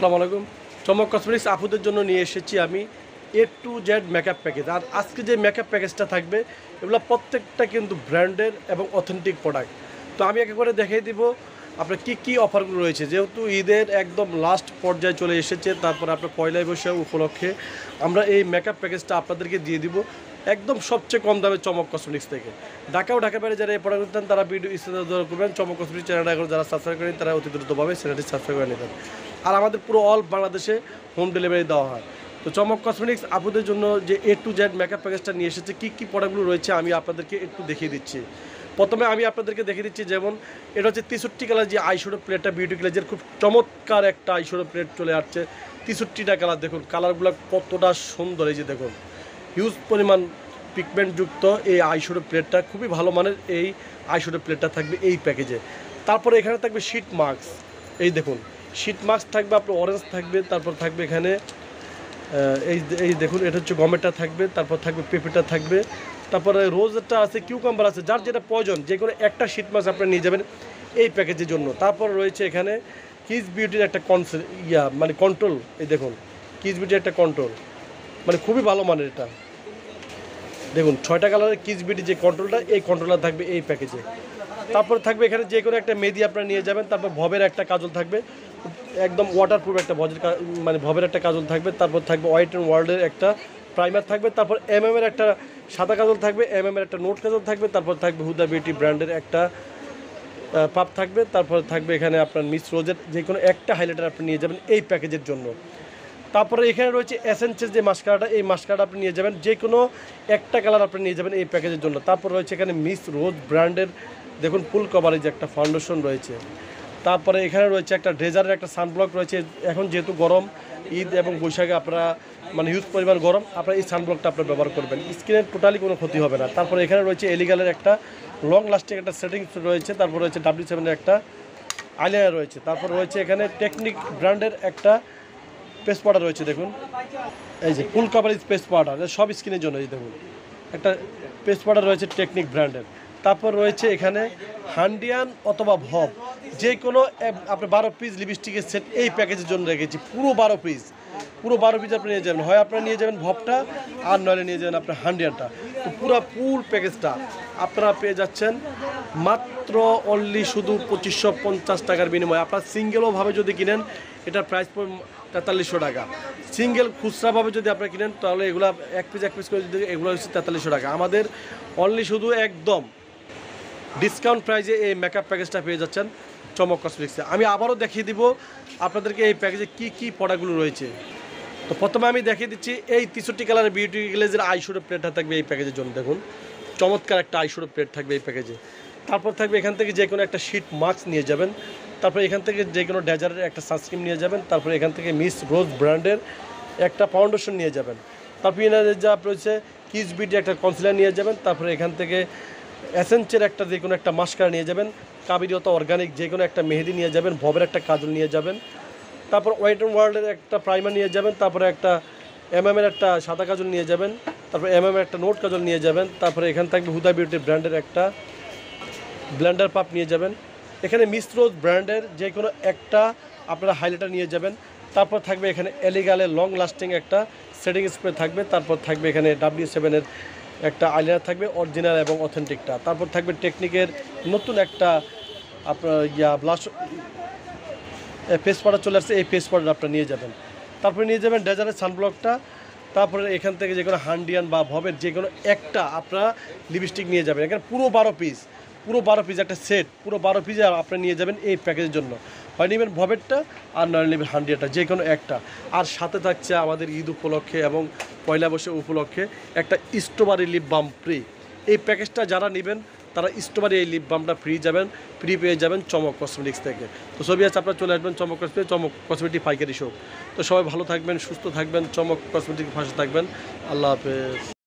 আসসালামু আলাইকুম। চমক কসমেটিক্স আপুদের জন্য নিয়ে এসেছি আমি A to Z makeup package. আর আজকে যে মেকআপ প্যাকেজটা থাকবে এগুলো প্রত্যেকটা কিন্তু ব্র্যান্ডের এবং অথেন্টিক প্রোডাক্ট। তো আমি একে করে দেখিয়ে দিব আপনার কী অফারগুলো রয়েছে, যেহেতু ঈদের একদম লাস্ট পর্যায়ে চলে এসেছে। তারপর আপনার পয়লা বৈশাখ উপলক্ষে আমরা এই মেকআপ প্যাকেজটা আপনাদেরকে দিয়ে দিব একদম সবচেয়ে কম দামে চমক কসমেটিক্স থেকে। ঢাকা ও ঢাকা বাইরে যারা এই প্রোডাক্ট নেন তারা ভিডিও স্ক্রিনে দরকার করবেন। চমক কসমেটিক্স চ্যানেলটা এখন যারা সাবস্ক্রাইব করেন তারা অতি দ্রুতভাবে চ্যানেলটি সাবস্ক্রাইব করে নেবেন। আর আমাদের পুরো অল বাংলাদেশে হোম ডেলিভারি দেওয়া হয়। তো চমক কসমেটিক্স আপুদের জন্য যে A to Z মেকআপ প্যাকেজটা নিয়ে এসেছে, কী প্রোডাক্টগুলো রয়েছে আমি আপনাদেরকে একটু দেখিয়ে দিচ্ছি। প্রথমে আমি আপনাদেরকে দেখিয়ে দিচ্ছি, যেমন এটা হচ্ছে 63 কালার যে আইশ্যাডো প্লেটটা, বিউটি গ্লেজের খুব চমৎকার একটা আইশ্যাডো প্লেট চলে আসছে। 63টা কালার, দেখুন কালারগুলো কতটা সুন্দর। এই যে দেখুন হিউজ পরিমাণ পিগমেন্টযুক্ত এই আইশ্যাডো প্লেটটা, খুবই ভালো মানের এই আইশ্যাডো প্লেটটা থাকবে এই প্যাকেজে। তারপরে এখানে থাকবে শিট মাস্ক। এই দেখুন শিট মাস্ক থাকবে, আপনার অরেঞ্জ থাকবে, তারপর থাকবে এখানে এই দেখুন এটা হচ্ছে গমেটা থাকবে, তারপর থাকবে পেঁপেটা থাকবে, তারপরে রোজটা আছে, কিউকাম্বার আছে, যার যেটা প্রয়োজন যে কোনো একটা শিট মাস্ক আপনারা নিয়ে যাবেন এই প্যাকেজের জন্য। তারপর রয়েছে এখানে কিস বিউটির একটা মানে কন্ট্রোল। এই দেখুন কিস বিউটির একটা কন্ট্রোল, মানে খুবই ভালো মানের এটা। দেখুন 6টা কালারের কিস বিউটি যে কন্ট্রোলটা, এই কন্ট্রোলটা থাকবে এই প্যাকেজে। তারপর থাকবে এখানে যে কোনো একটা মেহেদি আপনারা নিয়ে যাবেন। তারপর ভবের একটা কাজল থাকবে, একদম ওয়াটারপ্রুফ একটা মানে ভবের একটা কাজল থাকবে। তারপর থাকবে হোয়াইট অ্যান্ড ওয়ার্ল্ডের একটা প্রাইমার থাকবে। তারপর এর একটা সাদা কাজল থাকবে, এর একটা নোট কাজল থাকবে। তারপর থাকবে হুদা বিউটি ব্র্যান্ডের একটা পাপ থাকবে। তারপর থাকবে এখানে আপনার মিস রোজের যে কোনো একটা হাইলাইটার আপনি নিয়ে যাবেন এই প্যাকেজের জন্য। তারপরে এখানে রয়েছে এসেন্সের যে মাস্কারাটা, এই মাস্কারাটা আপনি নিয়ে যাবেন যে কোনো একটা কালার আপনি নিয়ে যাবেন এই প্যাকেজের জন্য। তারপর রয়েছে এখানে মিস রোজ ব্র্যান্ডের দেখুন ফুল কভারেজ একটা ফাউন্ডেশন রয়েছে। তারপরে এখানে রয়েছে একটা ড্রেজারের একটা সানব্লক রয়েছে। এখন যেহেতু গরম, ঈদ এবং বৈশাখে আপনারা মানে হিউজ পরিমাণ গরম, আপনারা এই সানব্লকটা আপনারা ব্যবহার করবেন, স্কিনের টোটালি কোনো ক্ষতি হবে না। তারপরে এখানে রয়েছে এলিগালের একটা লং লাস্টিং একটা সেটিংস রয়েছে। তারপর রয়েছে W7-এর একটা আইলাইনার রয়েছে। তারপর রয়েছে এখানে টেকনিক ব্র্যান্ডের একটা পেস্ট পাউডার রয়েছে। দেখুন এই যে ফুল কভারেজ পেস্ট পাউডার, সব স্কিনের জন্য। এই দেখুন একটা পেস্ট পাউডার রয়েছে টেকনিক ব্র্যান্ডের। তারপর রয়েছে এখানে হান্ডিয়ান অথবা ভব যে কোনো আপনি 12 পিস লিপস্টিকের সেট এই প্যাকেজের জন্য রেখেছি। পুরো 12 পিস আপনি নিয়ে যাবেন, হয় আপনারা নিয়ে যাবেন ভবটা আর নইলে নিয়ে যাবেন আপনার হান্ডিয়ানটা। তো পুরো ফুল প্যাকেজটা আপনারা পেয়ে যাচ্ছেন মাত্র অনলি শুধু 2550 টাকার বিনিময়ে। আপনার সিঙ্গেলভাবে যদি কিনেন এটার প্রাইস পড়বে 4300 টাকা। সিঙ্গেল খুচরাভাবে যদি আপনারা কিনেন তাহলে এগুলো এক পিস করে যদি এগুলো হচ্ছে 4300 টাকা। আমাদের অনলি শুধু একদম ডিসকাউন্ট প্রাইসে এই মেকআপ প্যাকেজটা পেয়ে যাচ্ছেন চমক কসমেটিক্সে। আমি আবারও দেখিয়ে দিব আপনাদেরকে এই প্যাকেজে কী প্রোডাক্টগুলো রয়েছে। তো প্রথমে আমি দেখিয়ে দিচ্ছি এই 63 কালারের বিউটি গ্লেজের আইশ্যাডো প্লেটটা থাকবে এই প্যাকেজের জন্য। দেখুন চমৎকার একটা আইশ্যাডো প্লেট থাকবে এই প্যাকেজে। তারপর থাকবে এখান থেকে যে কোনো একটা শিট মাস্ক নিয়ে যাবেন। তারপর এখান থেকে যে কোনো ডেজারের একটা সানস্ক্রিন নিয়ে যাবেন। তারপর এখান থেকে মিস রোজ ব্র্যান্ডের একটা ফাউন্ডেশন নিয়ে যাবেন। তারপর যা রয়েছে কিস বিউটি একটা কনসিলার নিয়ে যাবেন। তারপরে এখান থেকে এসেন্সের একটা যে কোনো একটা মাস্কারা নিয়ে যাবেন। কাবেরিয়ত অর্গানিক যে কোনো একটা মেহেদি নিয়ে যাবেন। ভবের একটা কাজল নিয়ে যাবেন। তারপর হোয়াইট অ্যান্ড ওয়ার্ল্ডের একটা প্রাইমার নিয়ে যাবেন। তারপরে একটা এর একটা সাদা কাজল নিয়ে যাবেন। তারপর এর একটা নোট কাজল নিয়ে যাবেন। তারপরে এখানে থাকবে হুদা বিউটি ব্র্যান্ডের একটা ব্লেন্ডার পাপ নিয়ে যাবেন। এখানে মিস রোজ ব্র্যান্ডের যে কোনো একটা আপনারা হাইলাইটার নিয়ে যাবেন। তারপর থাকবে এখানে এলিগালের লং লাস্টিং একটা সেটিং স্প্রে থাকবে। তারপর থাকবে এখানে W7-এর একটা আইলাইনার থাকবে অরিজিনাল এবং অথেন্টিকটা। তারপর থাকবে টেকনিকের নতুন একটা আপনার ব্লাশ ফেস পাউডার চলে আসছে, এই ফেস পাউডার আপনারা নিয়ে যাবেন। তারপরে নিয়ে যাবেন ডেজারের সানব্লকটা। তারপরে এখান থেকে যে কোনো হান্ডিয়ান বা ভবের যে কোনো একটা আপনারা লিপস্টিক নিয়ে যাবেন। এখানে পুরো 12 পিস একটা সেট, পুরো 12 পিস আপনারা নিয়ে যাবেন এই প্যাকেজের জন্য। হয় নেবেন ভবেরটা আর নয় নেবেন হান্ডিয়ানটা, যে কোনো একটা। আর সাথে থাকছে আমাদের ঈদ উপলক্ষে এবং পয়লা বৈশাখ উপলক্ষে একটা স্ট্রবেরি লিপ বাম ফ্রি। এই প্যাকেজটা যারা নেবেন তারা স্ট্রবেরি এই লিপ বামটা ফ্রি পেয়ে যাবেন চমক কসমেটিক্স থেকে। তো ছবি আছে আপনারা চলে আসবেন চমক কসমেটিক পাইকারি শপ। তো সবাই ভালো থাকবেন, সুস্থ থাকবেন, চমক কসমেটিক পাশে থাকবেন। আল্লাহ হাফেজ।